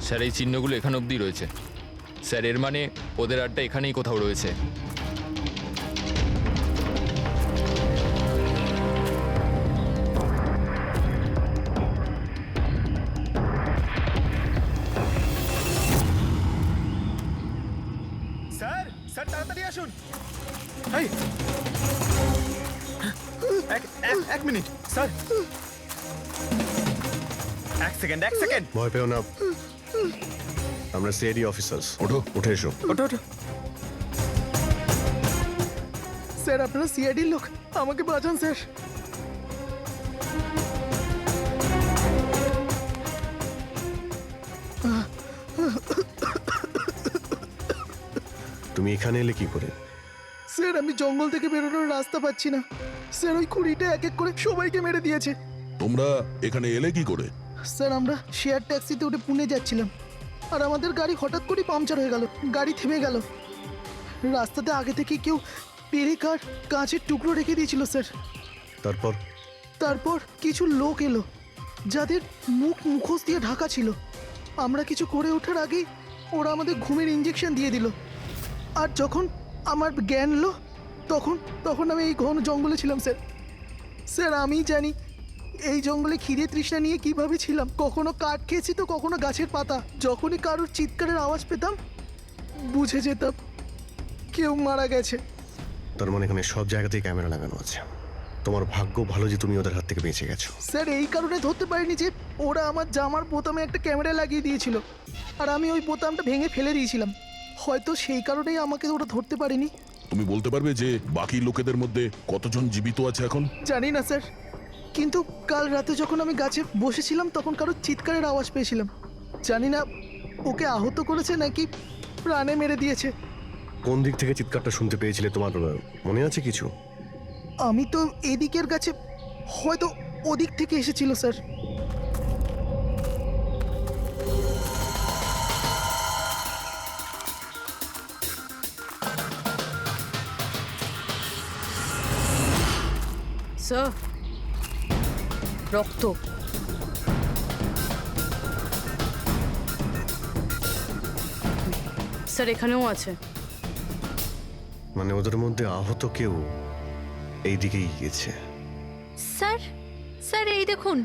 Sir এই চিহ্নগুলো এখানে অবধি রয়েছে। স্যার এর মানে ওদের আড্ডা এখানেই কোথাও রয়েছে। স্যার স্যার তাড়াতাড়ি আসুন। এই এক মিনিট স্যার, এক সেকেন্ড। ভয় পেও না, আমরা সিআইডি অফিসার্স। ওঠো। উঠে এসো। ওঠো। স্যার আপনারা সিআইডির লোক, আমাকে বাঁচান স্যার। তুমি এখানে এলে কি করে? স্যার আমি জঙ্গল থেকে বেরোনোর রাস্তা পাচ্ছি না। স্যার ওই কুড়িটা এক এক করে সবাইকে মেরে দিয়েছে। তোমরা এখানে এলে কি করে? স্যার আমরা শেয়ার ট্যাক্সিতে উঠে পুনে যাচ্ছিলাম, আর আমাদের গাড়ি হঠাৎ করে পাংচার হয়ে গেল, গাড়ি থেমে গেল। রাস্তাতে আগে থেকে কেউ পেরেকার কাঁচের টুকরো রেখে দিয়েছিল স্যার। তারপর কিছু লোক এলো যাদের মুখোশ দিয়ে ঢাকা ছিল। আমরা কিছু করে ওঠার আগেই ওরা আমাদের ঘুমের ইঞ্জেকশন দিয়ে দিল। আর যখন আমার জ্ঞান এলো তখন আমি এই ঘন জঙ্গলে ছিলাম স্যার। স্যার আমি জানি এই জঙ্গলে খিদে তৃষ্ণা নিয়ে কিভাবে ছিলাম। কখনো কাঠ খেয়েছি তো কখনো গাছের পাতা। যখনই কারোর চিৎকারের আওয়াজ পেতাম বুঝে যেতাম কেউ মারা গেছে। তার মানে এখানে সব জায়গাতেই ক্যামেরা লাগানো আছে। তোমার ভাগ্য ভালো যে তুমি ওদের হাত থেকে বেঁচে গেছো। স্যার এই কারণে ধরতে পারিনি যে ওরা আমার জামার বোতামে একটা ক্যামেরা লাগিয়ে দিয়েছিল, আর আমি ওই বোতামটা ভেঙে ফেলে দিয়েছিলাম। হয়তো সেই কারণেই আমাকে ওরা ধরতে পারেনি। তুমি বলতে পারবে যে বাকি লোকেদের মধ্যে কতজন জীবিত আছে এখন? জানি না স্যার, কিন্তু কাল রাতে যখন আমি গাছে বসেছিলাম তখন কারোর চিৎকারের আওয়াজ পেয়েছিলাম। জানি না ওকে আহত করেছে নাকি প্রাণে মেরে দিয়েছে। কোন দিক থেকে চিৎকারটা শুনতে পেয়েছিলে তোমার মনে আছে কিছু? আমি তো এদিকের গাছে, হয়তো ওদিক থেকে এসেছিল স্যার। স্যার রক্ত। স্যার এখানেও আছে। মানে ওদের মধ্যে আহত কেউ এই দিকেই গিয়েছে। স্যার স্যার এই দেখুন,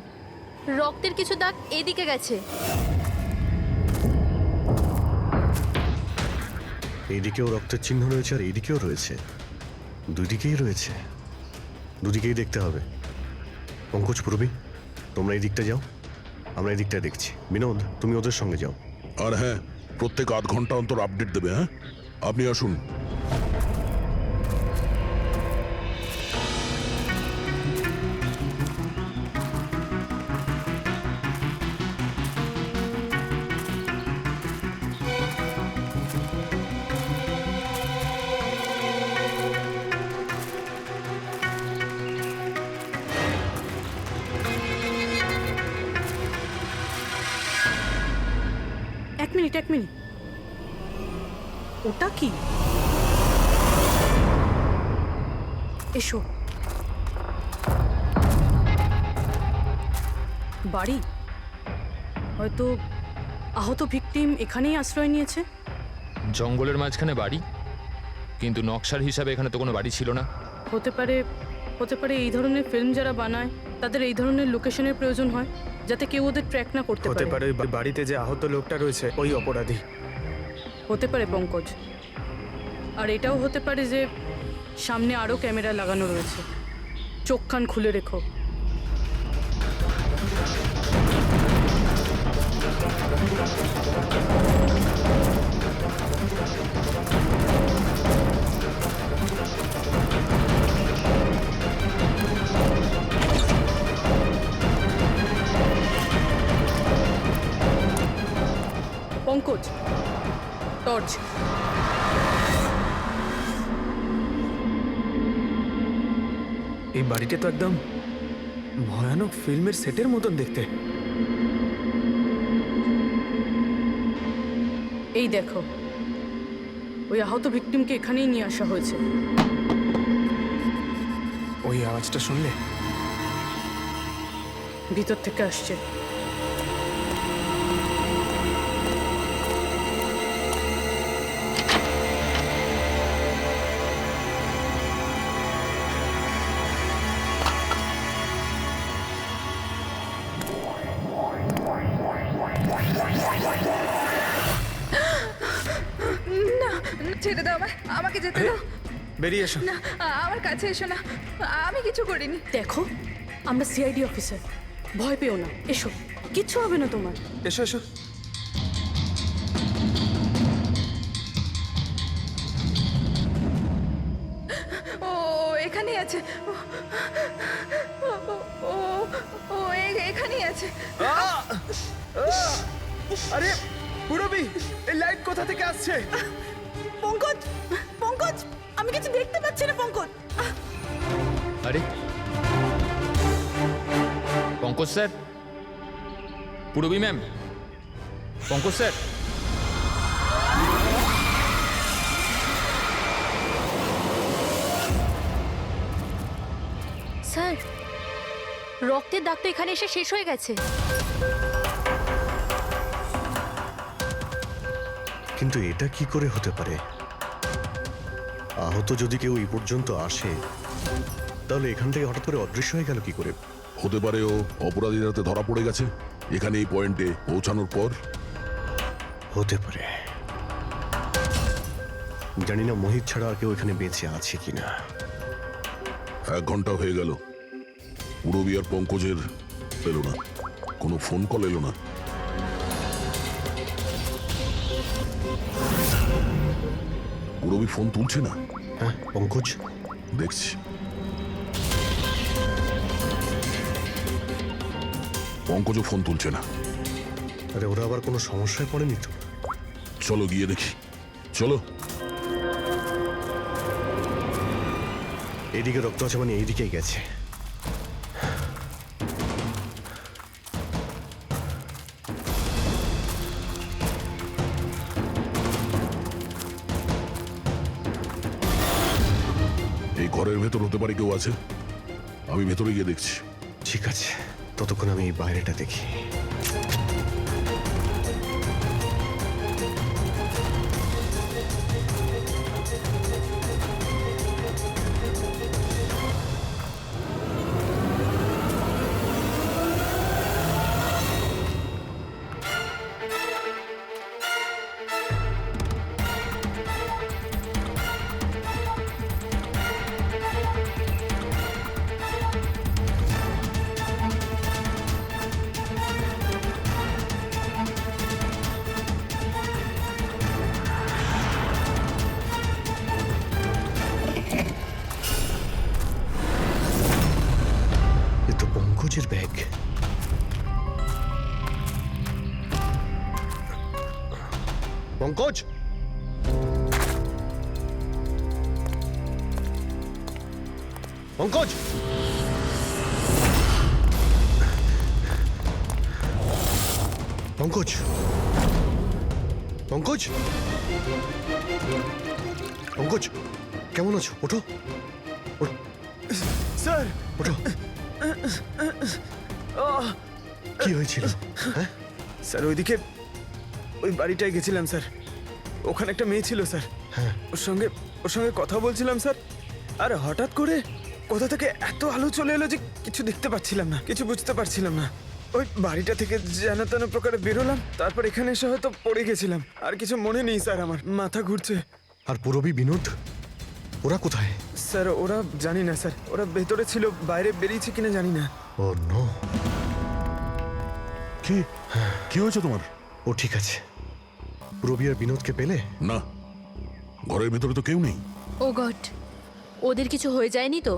রক্তের কিছু দাগ এদিকে গেছে। এইদিকেও রক্তের চিহ্ন রয়েছে আর এইদিকেও রয়েছে। দুদিকেই রয়েছে, দুদিকেই দেখতে হবে। পঙ্কজ, পূর্বী, তোমরা এই দিকটা যাও, আমরা এই দিকটা দেখছি। বিনোদ তুমি ওদের সঙ্গে যাও। আর হ্যাঁ, প্রত্যেক আধ ঘন্টা অন্তর আপডেট দেবে। হ্যাঁ, আপনি আসুন। এক মিনিট, ওটা কি? এসো। বাড়ি, হয়তো আহত ভিকটিম এখানেই আশ্রয় নিয়েছে। জঙ্গলের মাঝখানে বাড়ি, কিন্তু নকশার হিসাবে এখানে তো কোনো বাড়ি ছিল না। হতে পারে এই ধরনের ফিল্ম যারা বানায় তাদের এই ধরনের লোকেশনের প্রয়োজন হয় যাতে কেউ ওদের ট্র্যাক না করতে হতে পারে। পারে বাড়িতে যে আহত লোকটা রয়েছে ওই অপরাধী। হতে পারে পঙ্কজ, আর এটাও হতে পারে যে সামনে আরও ক্যামেরা লাগানো রয়েছে। চোখ কান খুলে রেখো। পঙ্কজ, টর্চ। এই বাড়িটা তো একদম ভয়ানক ফিল্মের সেটের মতন দেখতে। এই দেখো, ওই আহত ভিকটিমকে এখানেই নিয়ে আসা হয়েছে। ওই আওয়াজটা শুনলে? ভিতর থেকে আসছে। ছেড়ে দাও আমায়, আমাকে যেতে দাও। বেরিয়ে এসো। না, আমার কাছে এসো না, আমি কিছু করিনি। দেখো আমরা সিআইডি অফিসার, ভয় পেও না, এসো, কিচ্ছু হবে না তোমার। এসো এসো। ও এখানেই আছে, ও ও ও এখানেই আছে। আরে পুরবি, এই লাইট কোথা থেকে আসছে? পঙ্কজ, পঙ্কজ, আমি কিছু দেখতে পাচ্ছি না পঙ্কজ। আরে Pankaj sir, Purabi ma'am, Pankaj sir. Sir, রক্তের দাগ তো এখানে এসে শেষ হয়ে গেছে। কিন্তু এটা কি করে হতে পারে? আহত যদি কেউ এই পর্যন্ত আসে, তাহলে এখান থেকে হঠাৎ করে অদৃশ্য হয়ে গেল কি করে? হতে পারে ও অপরাধীর হাতে ধরা পড়ে গেছে এখানে এই পয়েন্টে পৌঁছানোর পর। হতে পারে। জানি না মোহিত ছাড়া আর কেউ এখানে বেঁচে আছে কিনা। 1 ঘন্টা হয়ে গেল, পুরবী আর পঙ্কজের এলো না, কোনো ফোন কল এলো না। পুরবী ফোন তুলছে না। হ্যাঁ পঙ্কজ, দেখছি। পঙ্কজও ফোন তুলছে না। আরে ওরা আবার কোনো সমস্যায় পড়েনি তো? চলো গিয়ে দেখি, চলো। এইদিকে রক্ত আছে মানে এইদিকেই গেছে। এই ঘরের ভেতর হতে পারে কেউ আছে, আমি ভেতরে গিয়ে দেখছি। ঠিক আছে, ততক্ষণ আমি এই বাইরেটা দেখি। এ তো পঙ্কজের ব্যাগ। পঙ্কজ, পঙ্কজ, পঙ্কজ, পঙ্কজ, পঙ্কজ, কেমন আছো? ওঠো, ওঠো, স্যার, ওঠো। কি হয়েছিল? হ্যাঁ স্যার ওইদিকে ওই বাড়িটায় গেছিলাম স্যার। ওখানে একটা মেয়ে ছিল স্যার। হ্যাঁ। ওর সঙ্গে কথা বলছিলাম স্যার। আর হঠাৎ করে কোথা থেকে এত আলো চলে এলো যে কিছু দেখতে পাচ্ছিলাম না, কিছু বুঝতে পারছিলাম না। ওই বাড়িটা থেকে যেন তেন প্রকারে বেরোলাম, তারপর এখানে এসে হয়তো পড়ে গেছিলাম। আর কিছু মনে নেই স্যার, আমার মাথা ঘুরছে। আর পুরবী, বিনোদ, ওরা কোথায়? স্যার ওরা জানি না স্যার, ওরা ভেতরে ছিল, বাইরে বেরিয়েছে কিনা জানি না। ও নো। কি কি হয়েছে তোমার? ও ঠিক আছে। পুরবী আর বিনোদকে পেলে? না, ঘরের ভেতরে তো কেউ নেই। ও গড, ওদের কিছু হয়ে যায়নি তো?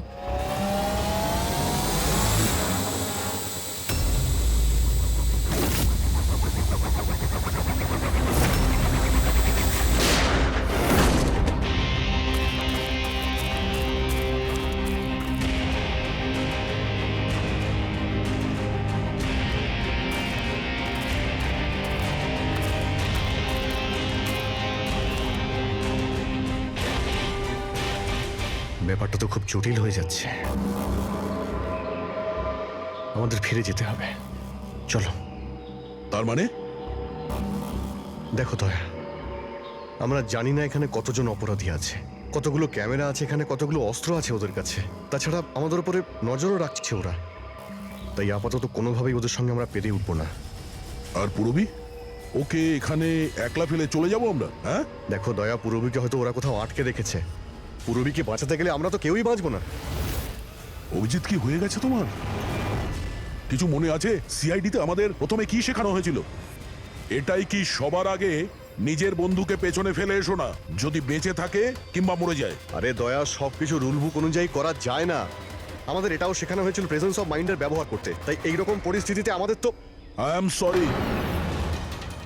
ব্যাপারটা তো খুব জটিল হয়ে যাচ্ছে। আমাদের ফিরে যেতে হবে, চলো। তার মানে? দেখো দয়া, আমরা জানি না এখানে কতজন অপরাধী আছে, কতগুলো ক্যামেরা আছে এখানে, কতগুলো অস্ত্র আছে ওদের কাছে। তাছাড়া আমাদের উপরে নজরও রাখছে ওরা। তাই আপাতত কোনোভাবেই ওদের সঙ্গে আমরা পেরে উঠবো না। আর পুরবী? ওকে এখানে একলা ফেলে চলে যাব আমরা? হ্যাঁ, দেখো দয়া, পুরবীকে হয়তো ওরা কোথাও আটকে রেখেছে। পুরবীকে বাঁচাতে গেলে আমরা তো কেউই বাঁচবো না। অভিজিৎ কি হয়ে গেছে তোমার? কিছু মনে আছে সিআইডিতে আমাদের প্রথমে কি শেখানো হয়েছিল? এটাই কি সবার আগে নিজের বন্ধুকে পেছনে ফেলে এসো না, যদি বেঁচে থাকে কিংবা মরে যায়। আরে দয়া, সবকিছু রুল বুক অনুযায়ী করা যায় না। আমাদের এটাও শেখানো হয়েছিল প্রেজেন্স অফ মাইন্ডের ব্যবহার করতে। তাই এইরকম পরিস্থিতিতে আমাদের তো আই এম সরি,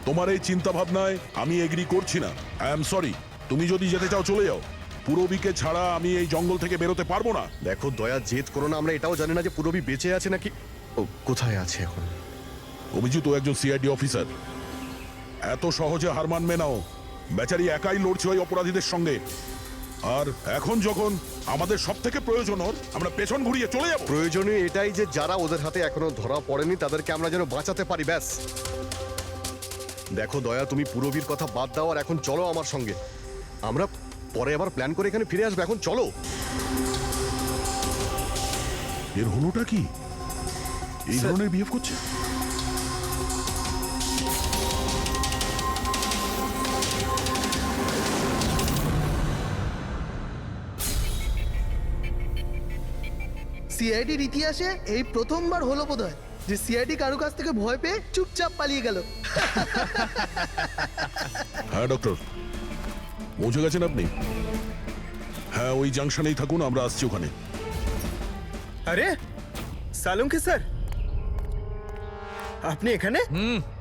তোমার এই চিন্তা ভাবনায় আমি এগ্রি করছি না। আই এম সরি, তুমি যদি যেতে চাও চলে যাও। পুরবীকে ছাড়া আমি এই জঙ্গল থেকে বেরোতে পারবো না। দেখো দয়া, জেদ করো না। আমরা এটাও জানি না যে পুরবী বেঁচে আছে নাকি ও কোথায় আছে এখন। অভিজিৎ ও একজন সিআইডি অফিসার, এত সহজে হার মানবে নাও। বেচারি একাই লড়ছে ওই অপরাধীদের সঙ্গে। আর এখন যখন আমাদের সব থেকে প্রয়োজন ওর, আমরা পেছন ঘুরিয়ে চলে যাব। প্রয়োজনীয় এটাই যে যারা ওদের হাতে এখনো ধরা পড়েনি তাদেরকে আমরা যেন বাঁচাতে পারি, ব্যাস। দেখো দয়া, তুমি পুরবীর কথা বাদ দাও আর এখন চলো আমার সঙ্গে। আমরা পরে আবার প্ল্যান করে এখানে ফিরে আসবো, এখন চলো। এর হলোটা কি? এই ধরনের বিহেভ করছে? সিআইডির ইতিহাসে এই প্রথমবার হলো বোধহয় যে সিআইডি কারো কাছ থেকে ভয় পেয়ে চুপচাপ পালিয়ে গেল। হ্যাঁ ডক্টর, পৌঁছে গেছেন আপনি? হ্যাঁ, ওই জাংশনেই থাকুন, আমরা আসছি ওখানে। আরে সালুঙ্কি স্যার, আপনি এখানে?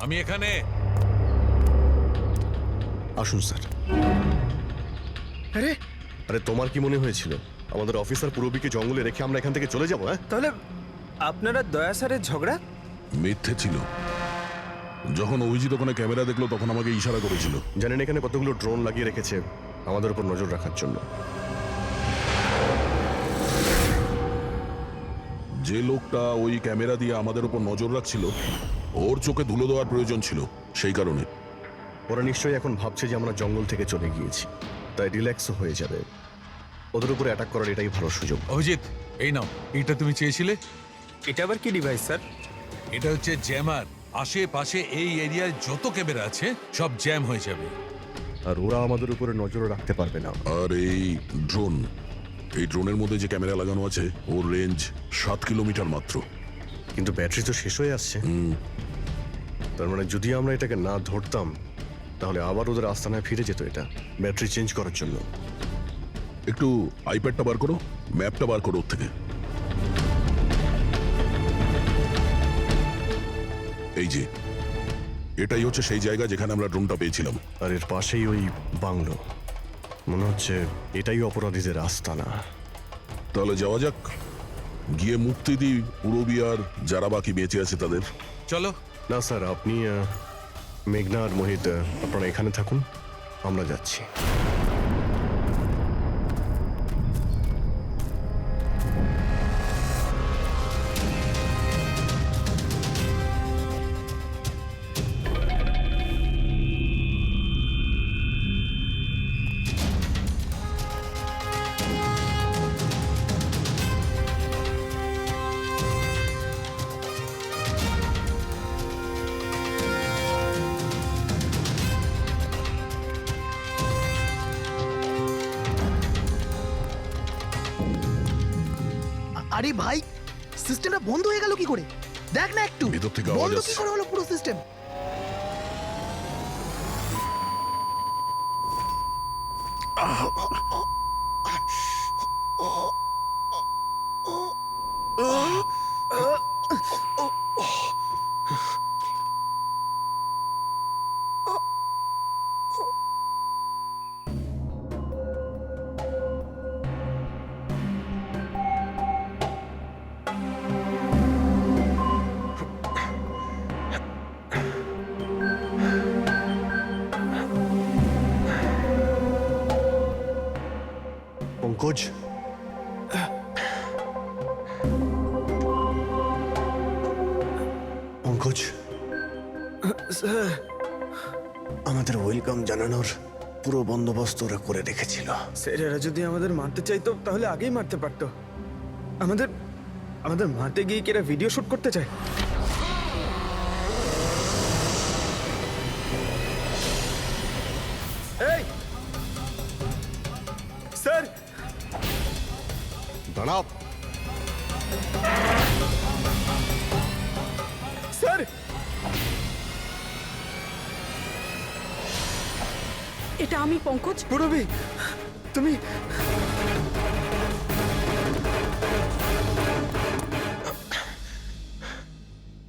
আমি এখানে। আসুন স্যার। আরে আরে তোমার কি মনে হয়েছিল আমাদের অফিসার পুরবীকে জঙ্গলে রেখে আমরা এখান থেকে চলে যাবো? হ্যাঁ, তাহলে আপনারা দয়া স্যারের ঝগড়া? মিথ্যে ছিল। যখন অভিজিৎ ওখানে ক্যামেরা দেখলো তখন আমাকে ইশারা করেছিল। জানেন এখানে কতগুলো ড্রোন লাগিয়ে রেখেছে আমাদের উপর নজর রাখার জন্য। যে লোকটা ওই ক্যামেরা দিয়ে আমাদের উপর নজর রাখছিল, ওর চোখে ধুলো দেওয়ার প্রয়োজন ছিল, সেই কারণে। ওরা নিশ্চয়ই এখন ভাবছে যে আমরা জঙ্গল থেকে চলে গিয়েছি, তাই রিল্যাক্সও হয়ে যাবে। ওদের উপরে অ্যাটাক করার এটাই ভালো সুযোগ। অভিজিৎ, এই নাও, এটা তুমি চেয়েছিলে। এটা আবার কি ডিভাইস স্যার? এটা হচ্ছে জ্যামার। আশেপাশে এই এরিয়ায় যত ক্যামেরা আছে সব জ্যাম হয়ে যাবে। আর ওরা আমাদের উপরে নজরও রাখতে পারবে না। আর এই ড্রোন, এই ড্রোনের মধ্যে যে ক্যামেরা লাগানো আছে ওর রেঞ্জ 7 কিলোমিটার মাত্র। কিন্তু ব্যাটারি তো শেষ হয়ে আসছে। তার মানে যদি আমরা এটাকে না ধরতাম তাহলে আবার ওদের আস্তানায় ফিরে যেত এটা ব্যাটারি চেঞ্জ করার জন্য। একটু আইপ্যাডটা বার করো, ম্যাপটা বার করো ওর থেকে। এই যে, এটাই হচ্ছে সেই জায়গা যেখানে আমরা ড্রোনটা পেয়েছিলাম। আর এর পাশেই ওই বাংলো। মনে হচ্ছে এটাই অপরাধীদের আস্তানা। তাহলে যাওয়া যাক, গিয়ে মুক্তি দিই পুরবী আর যারা বাকি বেঁচে আছে তাদের। চলো। না স্যার, আপনি মেঘনা আর মোহিত আপনারা এখানে থাকুন, আমরা যাচ্ছি। আরে ভাই, সিস্টেমটা বন্ধ হয়ে গেল কি করে? দেখ না একটু, ভিতর থেকে আওয়াজ বন্ধ কি আসছে। করে হলো পুরো সিস্টেম? পঙ্কজ, পঙ্কজ, স্যার আমাদের ওয়েলকাম জানানোর পুরো বন্দোবস্ত ওরা করে রেখেছিল। স্যার, এরা যদি আমাদের মারতে চাইতো তাহলে আগেই মারতে পারতো। আমাদের আমাদের মারতে গিয়ে কি এরা ভিডিও শুট করতে চায়? প্রণব, স্যার এটা আমি পঙ্কজ। পুরবি, তুমি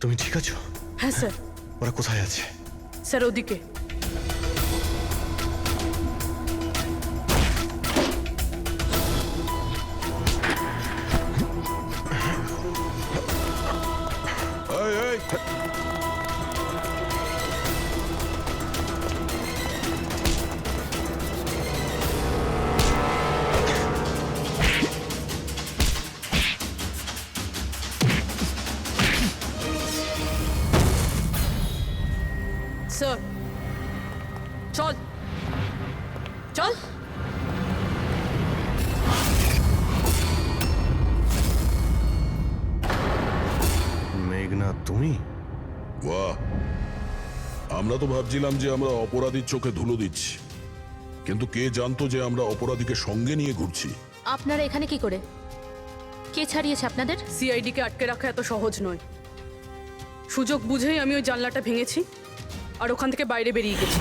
তুমি ঠিক আছো? হ্যাঁ স্যার। ওরা কোথায় আছে? স্যার ওদিকে। এই, এই, স্যার চল চল। মেঘনা, তুমি? বাহ, আমরা তো ভাবছিলাম যে আমরা অপরাধীর চোখে ধুলো দিচ্ছি, কিন্তু কে জানতো যে আমরা অপরাধীকে সঙ্গে নিয়ে ঘুরছি। আপনারা এখানে কি করে? কে ছাড়িয়েছে আপনাদের? সিআইডিকে আটকে রাখা এত সহজ নয়। সুযোগ বুঝেই আমি ওই জানলাটা ভেঙেছি আর ওখান থেকে বাইরে বেরিয়ে গেছি।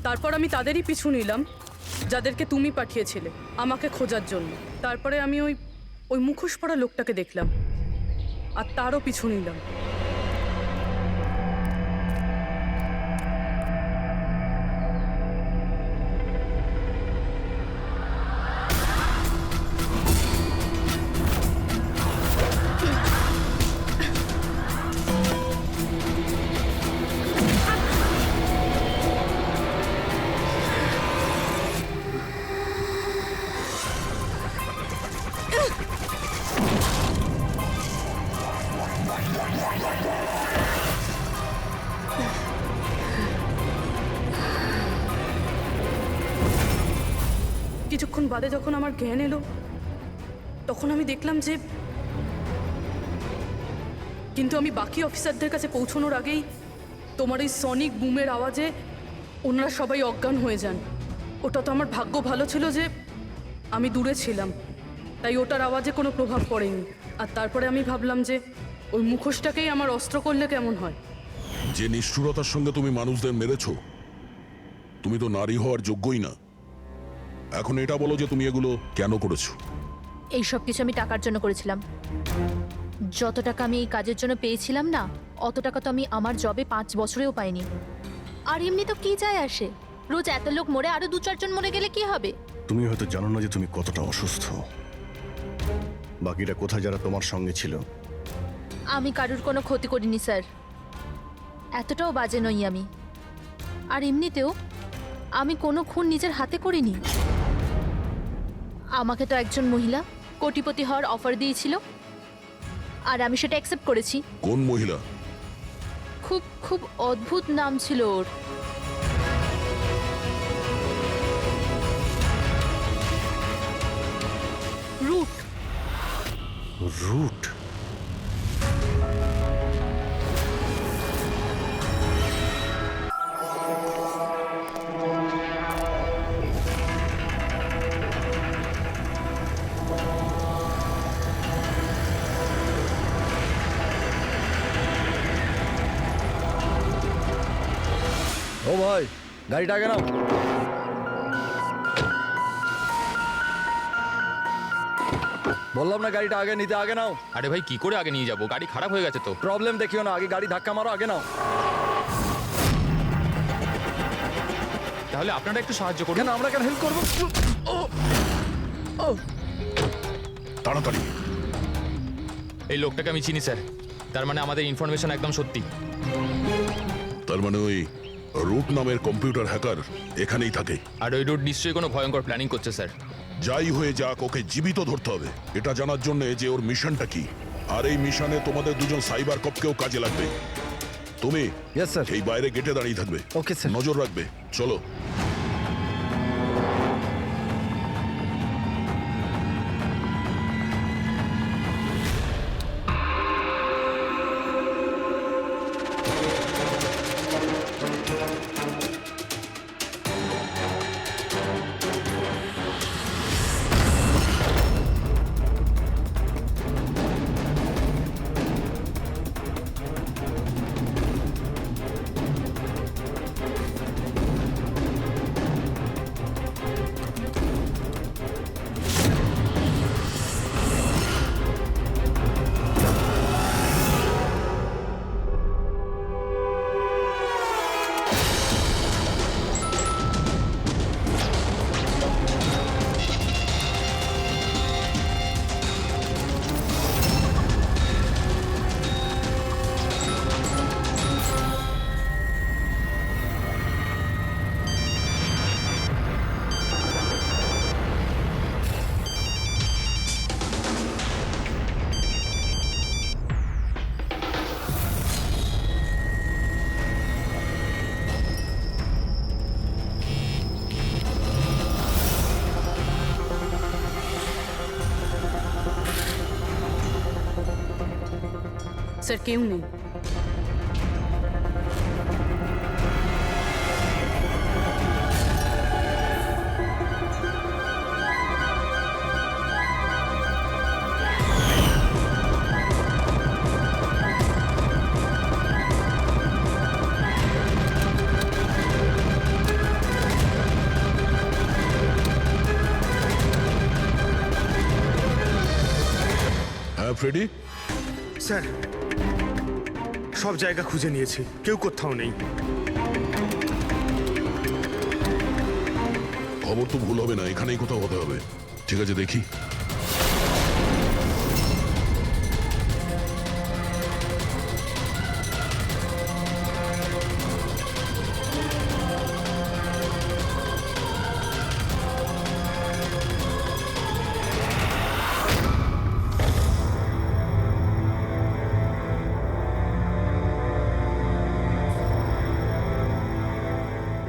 তারপর আমি তাদেরই পিছু নিলাম যাদেরকে তুমি পাঠিয়েছিলে আমাকে খোঁজার জন্য। তারপরে আমি ওই মুখোশ পরা লোকটাকে দেখলাম আর তারও পিছু নিলাম। কিছুক্ষণ বাদে যখন আমার জ্ঞান এলো তখন আমি দেখলাম যে, কিন্তু আমি বাকি অফিসারদের কাছে পৌঁছানোর আগেই তোমার এই সনিক বুমের আওয়াজে ওনারা সবাই অজ্ঞান হয়ে যান। ওটা তো আমার ভাগ্য ভালো ছিল যে আমি দূরে ছিলাম, তাই ওটার আওয়াজে কোনো প্রভাব পড়েনি। আর তারপরে আমি ভাবলাম যে ওই মুখোশটাকেই আমার অস্ত্র করলে কেমন হয়। যে নিষ্ঠুরতার সঙ্গে তুমি মানুষদের মেরেছো, তুমি তো নারী হওয়ার যোগ্যই না। এখন এটা বলো যে তুমি এগুলো কেন করেছো? এই সব কিছু আমি টাকার জন্য করেছিলাম। যত টাকা আমি এই কাজের জন্য পেয়েছিলাম না, অত টাকা তো আমি আমার জবে 5 বছরেও পাইনি। আর এমনি তো কি যায় আসে, রোজ এত লোক মরে আরো 2-4 জন মরে গেলে কি হবে? তুমি হয়তো জানো না যে তুমি কতটা অসুস্থ। বাকিরা কোথায় যারা তোমার সঙ্গে ছিল? আমি কারুর কোনো ক্ষতি করিনি স্যার, এতটাও বাজে নই আমি। আর এমনিতেও আমি কোনো খুন নিজের হাতে করিনি। আমাকে তো একজন মহিলা কোটিপতি হওয়ার অফার দিয়েছিল আর আমি সেটা অ্যাকসেপ্ট করেছি। কোন মহিলা? খুব খুব অদ্ভুত নাম ছিল ওর। রুট। রুট? ও ভাই, গাড়িটা আগে নাও। বললাম না গাড়িটা আগে নিতে, আগে নাও। আরে ভাই কি করে আগে নিয়ে যাবো? গাড়ি খারাপ হয়ে গেছে তো। প্রবলেম দেখিও না, আগে গাড়ি ধাক্কা মারো, আগে নাও। তাহলে আপনারা একটু সাহায্য করুন। কেন, আমরা কেন হেল্প করবো? তাড়াতাড়ি। এই লোকটাকে আমি চিনি স্যার, তার মানে আমাদের ইনফরমেশন একদম সত্যি। তার মানে ওই রুট নামের কম্পিউটার হ্যাকার এখানেই থাকে। আর ওই রুট নিশ্চয়ই কোনো ভয়ঙ্কর প্ল্যানিং করছে স্যার। যাই হয়ে যাক, ওকে জীবিত ধরতে হবে, এটা জানার জন্য যে ওর মিশনটা কি। আর এই মিশনে তোমাদের দুজন সাইবার কপকেও কাজে লাগবে। তুমি ইয়েস স্যার। এই বাইরে গেটে দাঁড়িয়ে থাকবে। Okay sir. নজর রাখবে। চলো। স্যার কেউ নেই। হ্যাঁ ফ্রেডি, স্যার সব জায়গা খুঁজে নিয়েছি, কেউ কোথাও নেই। খবর তো ভুল হবে না, এখানেই কোথাও হতে হবে। ঠিক আছে, দেখি।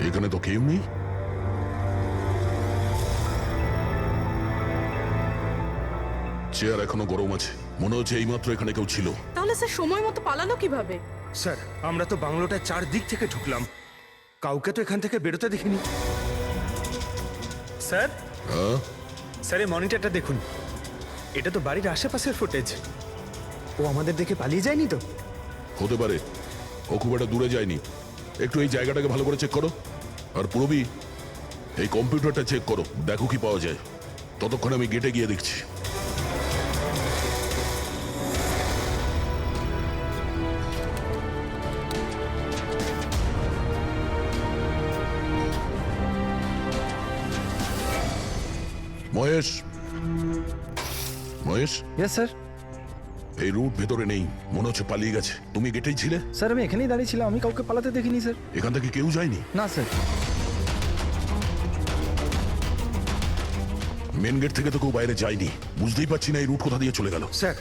এখানে তো কেউ নেই। চেয়ার এখনো গরম আছে, মনে হচ্ছে এইমাত্র এখানে কেউ ছিল। তাহলে স্যার সময় মতো পালালো কিভাবে? স্যার আমরা তো বাংলোটার চারদিক থেকে ঢুকলাম, কাউকে তো এখান থেকে বেরোতে দেখিনি। স্যার হ্যাঁ, স্যার এই মনিটরটা দেখুন, এটা তো বাড়ির আশেপাশের ফুটেজ। ও আমাদের দেখে পালিয়ে যায়নি তো? হতে পারে, ও খুব একটা দূরে যায়নি। একটু এই জায়গাটাকে ভালো করে চেক করো। আর পুরবি, এই কম্পিউটারটা চেক করো, দেখো কি পাওয়া যায়। ততক্ষণ আমি গেটে গিয়ে দেখছি। Mahesh, Mahesh, yes sir. এই রুট ভেতরে নেই, মনে হচ্ছে পালিয়ে গেছে। তুমি গেটেই ছিলে? স্যার আমি এখানেই দাঁড়িয়েছিলাম, আমি কাউকে পালাতে দেখিনি স্যার। এখান থেকে কেউ যায়নি? না স্যার। মেন গেট থেকে তো কেউ বাইরে যায়নি। বুঝতেই পারছি না এই রুট কোথা দিয়ে চলে গেল। স্যার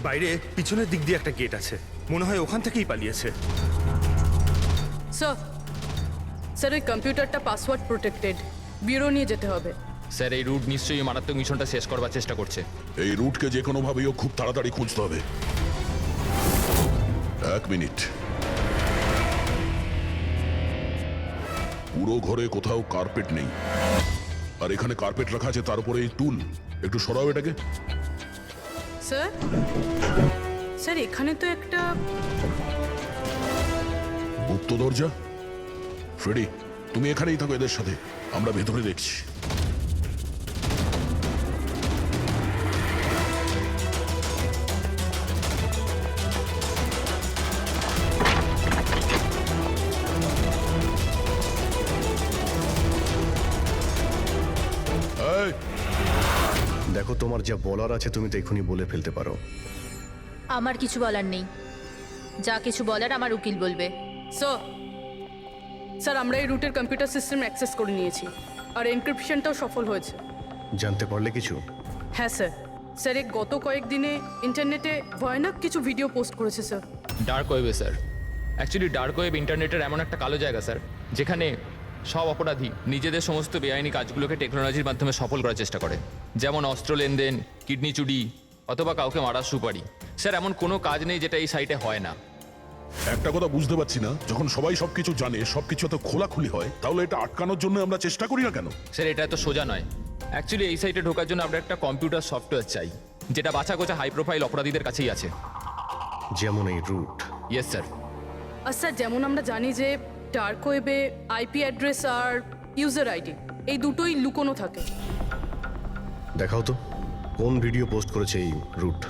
বাইরে পিছনের দিক দিয়ে একটা গেট আছে, মনে হয় ওখান থেকেই পালিয়েছে। স্যার স্যার ওই কম্পিউটারটা পাসওয়ার্ড প্রোটেক্টেড, ব্যুরো নিয়ে যেতে হবে। স্যার এই রুট নিশ্চয়ই মারাত্মক মিশনটা শেষ করবার চেষ্টা করছে। এই রুটকে যে কোনোভাবেই ও খুব তাড়াতাড়ি খুঁজতে হবে। 1 মিনিট। পুরো ঘরে কোথাও কার্পেট নেই, আর এখানে কার্পেট রাখা আছে, তার উপরে এই টুল। একটু সরাও এটাকে। স্যার স্যার এখানে তো একটা গুপ্ত দরজা। ফ্রেডি, তুমি এখানেই থাকো এদের সাথে, আমরা ভেতরে দেখছি। এই, দেখো, তোমার যা বলার আছে তুমি তো এখনই বলে ফেলতে পারো। আমার কিছু বলার নেই, যা কিছু বলার আমার উকিল বলবে। স্যার স্যার আমরা এই রুটের কম্পিউটার সিস্টেম অ্যাক্সেস করে নিয়েছি, আর এনক্রিপশনটাও সফল হয়েছে। জানতে পারলে কিছু? হ্যাঁ স্যার। স্যার এই গত কয়েকদিনে ইন্টারনেটে ভয়ানক কিছু ভিডিও পোস্ট করেছে স্যার। ডার্ক ওয়েবে স্যার। অ্যাকচুয়ালি ডার্ক ওয়েব ইন্টারনেটের এমন একটা কালো জায়গা স্যার, যেখানে সব অপরাধী নিজেদের সমস্ত বেআইনি কাজগুলোকে টেকনোলজির মাধ্যমে সফল করার চেষ্টা করে। যেমন অস্ত্র লেনদেন, কিডনি চুরি, অথবা কাউকে মারার সুপারি। স্যার এমন কোনো কাজ নেই যেটা এই সাইটে হয় না। একটা কথা বুঝতে পারছি না, যখন সবাই সবকিছু জানে, সবকিছু এত খোলাখুলি হয়, তাহলে এটা আটকানোর জন্য আমরা চেষ্টা করি না কেন? স্যার এটা এত সোজা নয়। অ্যাকচুয়ালি এই সাইটে ঢোকার জন্য আমরা একটা কম্পিউটার সফটওয়্যার চাই, যেটা বাছা গোছা হাই প্রোফাইল অপরাধীদের কাছেই আছে। যেমন এই রুট। Yes sir. আর স্যার যেমন আমরা জানি যে ডার্ক ওয়েবে আইপি অ্যাড্রেস আর ইউজার আইডি এই দুটোই লুকোনো থাকে। দেখাও তো কোন ভিডিও পোস্ট করেছে এই রুট।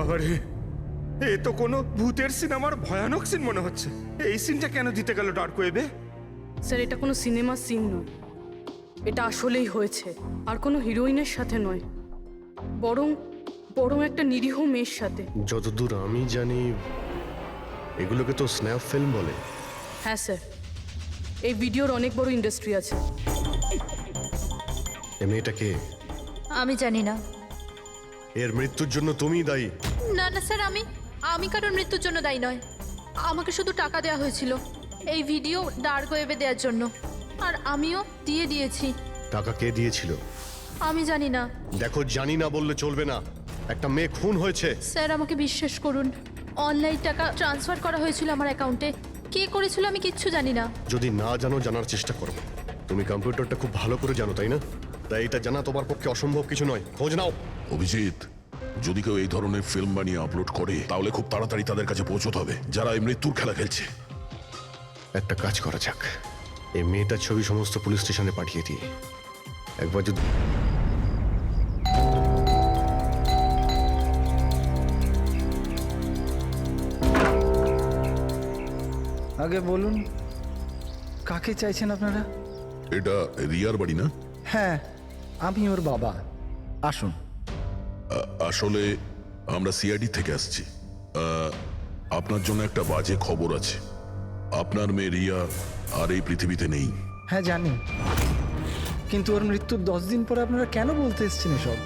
বাবারে, এ তো কোনো ভূতের সিনেমার ভয়ানক সিন মনে হচ্ছে। এই সিনটা কেন দিতে গেল ডার্ক ওয়েবে? স্যার এটা কোনো সিনেমার সিন নয়, এটা আসলেই হয়েছে। আর কোনো হিরোইনের সাথে নয়, বরং বরং একটা নিরীহ মেয়ের সাথে। যতদূর আমি জানি এগুলোকে তো স্ন্যাপ ফিল্ম বলে। হ্যাঁ স্যার, এই ভিডিওর অনেক বড় ইন্ডাস্ট্রি আছে। এ মেয়েটাকে, আমি জানি না। এর মৃত্যুর জন্য তুমিই দায়ী। না না স্যার, আমি কারোর মৃত্যুর জন্য দায়ী নয়। আমাকে শুধু টাকা দেওয়া হয়েছিল এই ভিডিও ডার্ক ওয়েবে দেওয়ার জন্য, আর আমিও দিয়ে দিয়েছি। টাকা কে দিয়েছিল? আমি জানি না দেখো, জানি না বললে চলবে না। একটা মেয়ে খুন হয়েছে। স্যার, আমাকে বিশ্বাস করুন, অনলাইন টাকা ট্রান্সফার করা হয়েছিল আমার অ্যাকাউন্টে। কে করেছিল আমি কিচ্ছু জানি না। যদি না জানো, জানার চেষ্টা করো। তুমি কম্পিউটারটা খুব ভালো করে জানো, তাই না? তাই এটা জানা তোমার পক্ষে অসম্ভব কিছু নয়। খোঁজ নাও। অভিজিৎ, যদি কেউ এই ধরনের ফিল্ম বানিয়ে আপলোড করে তাহলে খুব তাড়াতাড়ি তাদের কাছে পৌঁছতে হবে যারা এই মৃত্যুর খেলা খেলছে। একটা কাজ করা যাক, এই মেয়েটার ছবি সমস্ত পুলিশ স্টেশনে পাঠিয়ে দিই। একবার যদি আগে বলুন, কাকে চাইছেন আপনারা? এটা রিয়ার বাড়ি না? হ্যাঁ, আমি ওর বাবা। আসুন। আসলে আমরা সিআইডি থেকে আসছি। আপনার জন্য একটা বাজে খবর আছে। আপনার মেয়ে রিয়া আর এই পৃথিবীতে নেই। হ্যাঁ জানি, কিন্তু ওর মৃত্যুর 10 দিন পরে আপনারা কেন বলতে এসছেন এসব?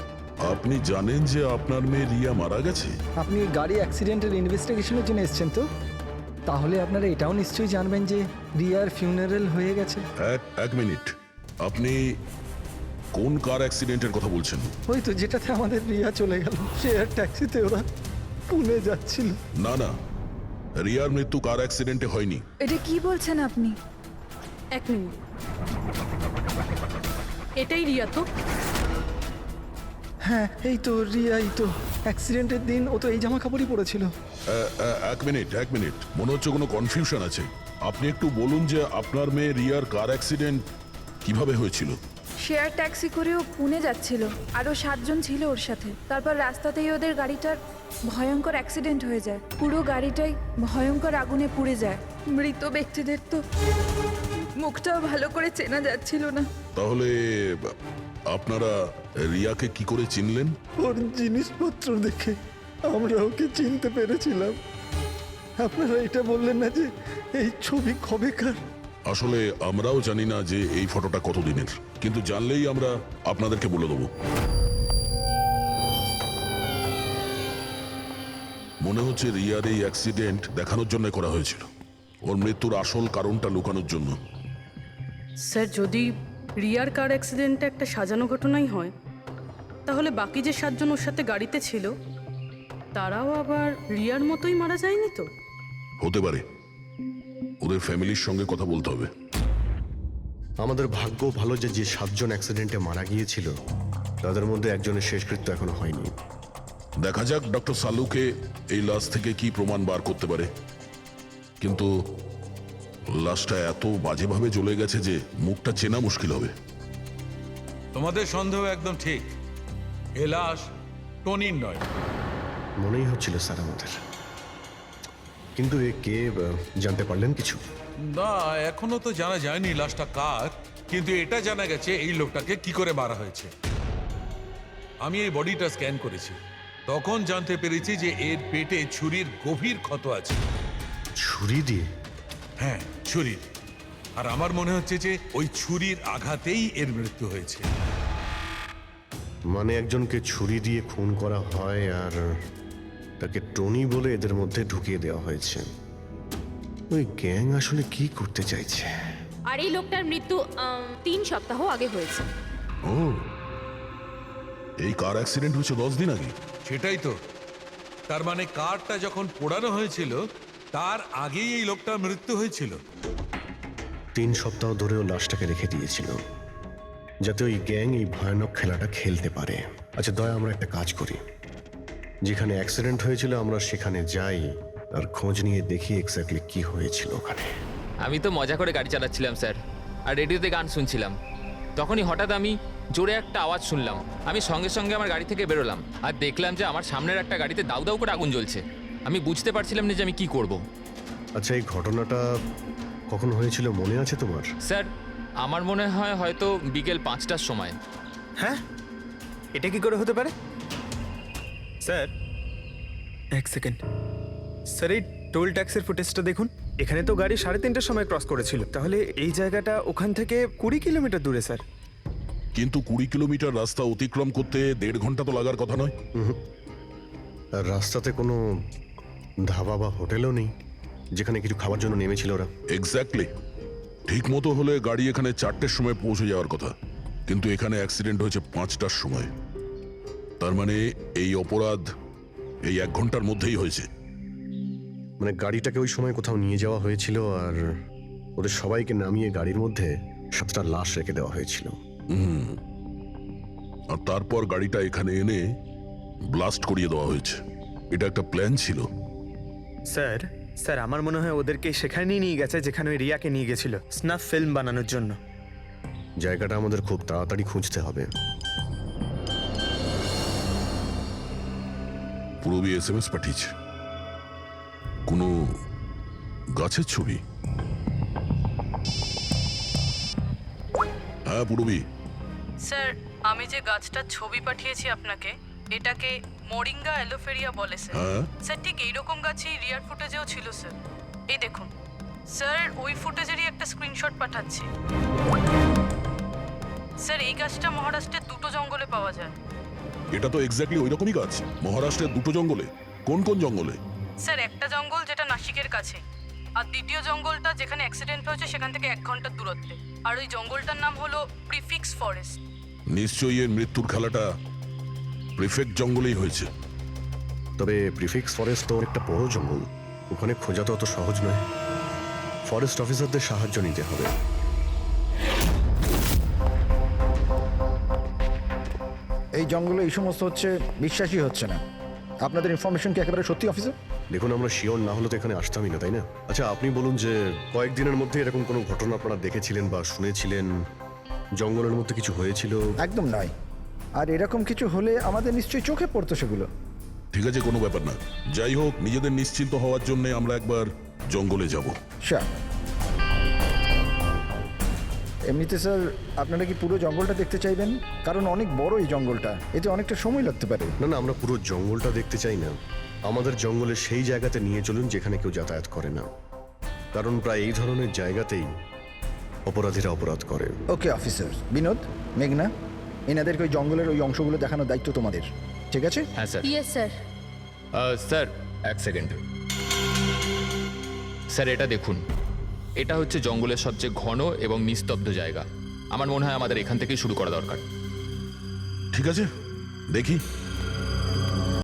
আপনি জানেন যে আপনার মেয়ে রিয়া মারা গেছে? আপনি এই গাড়ি অ্যাক্সিডেন্টের ইনভেস্টিগেশনের জন্য এসছেন তো? তাহলে আপনারা এটাও নিশ্চয়ই জানবেন যে রিয়ার ফিউনারেল হয়ে গেছে। এক মিনিট, আপনি কোন কার অ্যাক্সিডেন্টের কথা বলছেন? ওই তো যেটাতে আমাদের রিয়া চলে গেল, শেয়ার ট্যাক্সিতে ওরা পুনে যাচ্ছিল। না না, রিয়ার মৃত্যু কার অ্যাক্সিডেন্টে হয়নি। এটা কি বলছেন আপনি? এক মিনিট, এটাই রিয়া তো? হ্যাঁ এই তো রিয়াই তো। অ্যাক্সিডেন্টের দিন ও তো এই জামা কাপড়ই পরেছিল। এক মিনিট, মনে হচ্ছে কোনো কনফিউশন আছে। আপনি একটু বলুন যে আপনার মেয়ে রিয়ার কার অ্যাক্সিডেন্ট কিভাবে হয়েছিল? শেয়ার ট্যাক্সি করেও পুনে যাচ্ছিল, আরও 7 জন ছিল ওর সাথে। তারপর রাস্তাতেই ওদের গাড়িটার ভয়ঙ্কর অ্যাক্সিডেন্ট হয়ে যায়। পুরো গাড়িটাই ভয়ঙ্কর আগুনে পুড়ে যায়। মৃত ব্যক্তিদের তো মুখটাও ভালো করে চেনা যাচ্ছিল না। তাহলে আপনারা রিয়াকে কি করে চিনলেন? ওর জিনিসপত্র দেখে আমরা ওকে চিনতে পেরেছিলাম। আপনারা এটা বললেন না যে এই ছবি কবেকার? আসলে আমরাও জানি না যে এই ফটোটা কতদিনের, কিন্তু জানলেই আমরা আপনাদেরকে বলে দেবো। মনে হচ্ছে রিয়ার এই অ্যাক্সিডেন্ট দেখানোর জন্য করা হয়েছিল, ওর মৃত্যুর আসল কারণটা লুকানোর জন্য। স্যার, যদি রিয়ার কার অ্যাক্সিডেন্টটা একটা সাজানো ঘটনাই হয়, তাহলে বাকি যে 7 জন ওর সাথে গাড়িতে ছিল তারাও আবার রিয়ার মতোই মারা যায়নি তো? হতে পারে, ওদের ফ্যামিলির সঙ্গে কথা বলতে হবে। আমাদের ভাগ্য ভালো যে 7 জন অ্যাক্সিডেন্টে মারা গিয়েছিল তাদের মধ্যে একজনের শেষকৃত্য এখনো হয়নি। দেখা যাক ডক্টর সালুকে এই লাশ থেকে কি প্রমাণ বার করতে পারে। কিন্তু লাশটা এত বাজেভাবে জ্বলে গেছে যে মুখটা চেনা মুশকিল হবে। তোমাদের সন্দেহ একদম ঠিক। এ লাশ টনির নয়। মনেই হচ্ছিল স্যার আমাদের, কিন্তু এ কে জানতে পারলেন কিছু? না, এখনো তো জানা যায়নি লাশটা কার, কিন্তু এটা জানা গেছে এই লোকটাকে কি করে মারা হয়েছে। আমি এই বডিটা স্ক্যান করেছি, তখন জানতে পেরেছি যে এর পেটে ছুরির গভীর ক্ষত আছে। ছুরি দিয়ে? হ্যাঁ, ছুরির। আর আমার মনে হচ্ছে যে ওই ছুরির আঘাতেই এর মৃত্যু হয়েছে। মানে একজনকে ছুরি দিয়ে খুন করা হয় আর তাকে টনি বলে এদের মধ্যে ঢুকিয়ে দেওয়া হয়েছে। ওই গ্যাং আসলে কি করতে চাইছে? আর এই লোকটার মৃত্যু 3 সপ্তাহ আগে হয়েছে। ও, এই কার অ্যাক্সিডেন্ট হয়েছে 10 দিন আগে? সেটাই তো। তার মানে কারটা যখন পোড়ানো হয়েছিল তার আগেই এই লোকটার মৃত্যু হয়েছিল। 3 সপ্তাহ ধরেও লাশটাকে রেখে দিয়েছিল যাতে ওই গ্যাং এই ভয়ানক খেলাটা খেলতে পারে। আচ্ছা দয়া, আমরা একটা কাজ করি, যেখানে অ্যাক্সিডেন্ট হয়েছিল আমরা সেখানে যাই আর খোঁজ নিয়ে দেখি এক্স্যাক্টলি কি হয়েছিল ওখানে। আমি তো মজা করে গাড়ি চালাচ্ছিলাম স্যার, আর রেডিওতে গান শুনছিলাম। তখনই হঠাৎ আমি জোরে একটা আওয়াজ শুনলাম। আমি সঙ্গে সঙ্গে আমার গাড়ি থেকে বেরোলাম আর দেখলাম যে আমার সামনের একটা গাড়িতে দাউ দাউ করে আগুন জ্বলছে। আমি বুঝতে পারছিলাম না যে আমি কি করব। আচ্ছা, এই ঘটনাটা কখন হয়েছিল মনে আছে তোমার? স্যার, আমার মনে হয় হয়তো বিকেল 5টার সময়। হ্যাঁ, এটা কি করে হতে পারে? স্যার, এক সেকেন্ড। স্যার, এই টোল ট্যাক্সের ফুটেজটা দেখুন। এখানে তো গাড়ি 3:30টার সময় ক্রস করেছিল, তাহলে এই জায়গাটা ওখান থেকে 20 কিলোমিটার দূরে স্যার। কিন্তু 20 কিলোমিটার রাস্তা অতিক্রম করতে 1.5 ঘন্টা তো লাগার কথা নয়। আর রাস্তাতে কোনো ধাবা বা হোটেলও নেই যেখানে কিছু খাওয়ার জন্য নেমেছিল ওরা। এক্স্যাক্টলি, ঠিক মতো হলে গাড়ি এখানে 4টের সময় পৌঁছে যাওয়ার কথা, কিন্তু এখানে অ্যাক্সিডেন্ট হয়েছে 5টার সময়। তার মানে এই অপরাধ এই 1 ঘন্টার মধ্যেই হয়েছে। মানে গাড়িটাকে ওই সময় কোথাও নিয়ে যাওয়া হয়েছিল আর ওদের সবাইকে নামিয়ে গাড়ির মধ্যে 7টা লাশ রেখে দেওয়া হয়েছিল। আর তারপর গাড়িটা এখানে এনে ব্লাস্ট করিয়ে দেওয়া হয়েছে। এটা একটা প্ল্যান ছিল। স্যার, স্যার আমার মনে হয় ওদেরকে সেখানেই নিয়ে গেছে যেখানে ওই রিয়াকে নিয়ে গেছিল স্নাফ ফিল্ম বানানোর জন্য। জায়গাটা আমাদের খুব তাড়াতাড়ি খুঁজতে হবে। পুরবী SMS পাঠিয়েছে, কোনো গাছের ছবি। হ্যাঁ পুরবী, স্যার, আমি যে গাছটার ছবি পাঠিয়েছি আপনাকে, এটাকে মোরিঙ্গা অ্যালোফেরিয়া বলে স্যার। হ্যাঁ স্যার, ঠিক এইরকম গাছই রিয়ার ফুটেজেও ছিল স্যার। এই দেখুন স্যার, ওই ফুটেজেরই একটা স্ক্রিনশট পাঠাচ্ছি। স্যার, এই গাছটা মহারাষ্ট্রের 2টো জঙ্গলে পাওয়া যায়। এটা তো এক্স্যাক্টলি ওই রকমই গাছ। মহারাষ্ট্রের 2টো জঙ্গলে? কোন কোন জঙ্গলে? স্যার, একটা জঙ্গল যেটা নাসিকের কাছে, আর দ্বিতীয় জঙ্গলটা যেখানে অ্যাক্সিডেন্ট হয়েছে সেখান থেকে 1 ঘন্টার দূরত্বে। আর ওই জঙ্গলটার নাম হলো প্রিফিক্স ফরেস্ট। নিশ্চয়ই এর মৃত্যুর খেলাটা প্রিফেক্ট জঙ্গলেই হয়েছে। তবে প্রিফিক্স ফরেস্ট তো একটা বড় জঙ্গল, ওখানে খোঁজা তো অত সহজ নয়। ফরেস্ট অফিসারদের সাহায্য নিতে হবে। এই জঙ্গলে এই সমস্ত হচ্ছে, বিশ্বাসই হচ্ছে না। আপনাদের ইনফরমেশন কি একেবারে সত্যি অফিসার? দেখুন, আমরা শিওর না হলে তো এখানে আসতামই না, তাই না? আচ্ছা, আপনি বলুন যে কয়েকদিনের মধ্যে এরকম কোনো ঘটনা আপনারা দেখেছিলেন বা শুনেছিলেন? জঙ্গলের মধ্যে কিছু হয়েছিল? একদম নয়। আর এরকম কিছু হলে আমাদের নিশ্চয়ই চোখে পড়তো সেগুলো। ঠিক আছে, কোনো ব্যাপার না। যাই হোক, নিজেদের নিশ্চিন্ত হওয়ার জন্য আমরা একবার জঙ্গলে যাব। স্যার, এমনিতে স্যার আপনারা কি পুরো জঙ্গলটা দেখতে চাইবেন? কারণ অনেক বড় এই জঙ্গলটা, এতে অনেকটা সময় লাগতে পারে। না না, আমরা পুরো জঙ্গলটা দেখতে চাই না। আমাদের জঙ্গলে সেই জায়গাতে নিয়ে চলুন যেখানে কেউ যাতায়াত করে না, কারণ প্রায় এই ধরনের জায়গাতেই অপরাধীরা অপরাধ করে। Okay officer. বিনোদ, মেঘনা, এনাদেরকে ওই জঙ্গলের ওই অংশগুলো দেখানোর দায়িত্ব তোমাদের, ঠিক আছে? হ্যাঁ sir. Yes sir. Sir, 1 second. Sir, এটা দেখুন, এটা হচ্ছে জঙ্গলের সবচেয়ে ঘন এবং নিস্তব্ধ জায়গা। আমার মনে হয় আমাদের এখান থেকেই শুরু করা দরকার। ঠিক আছে, দেখি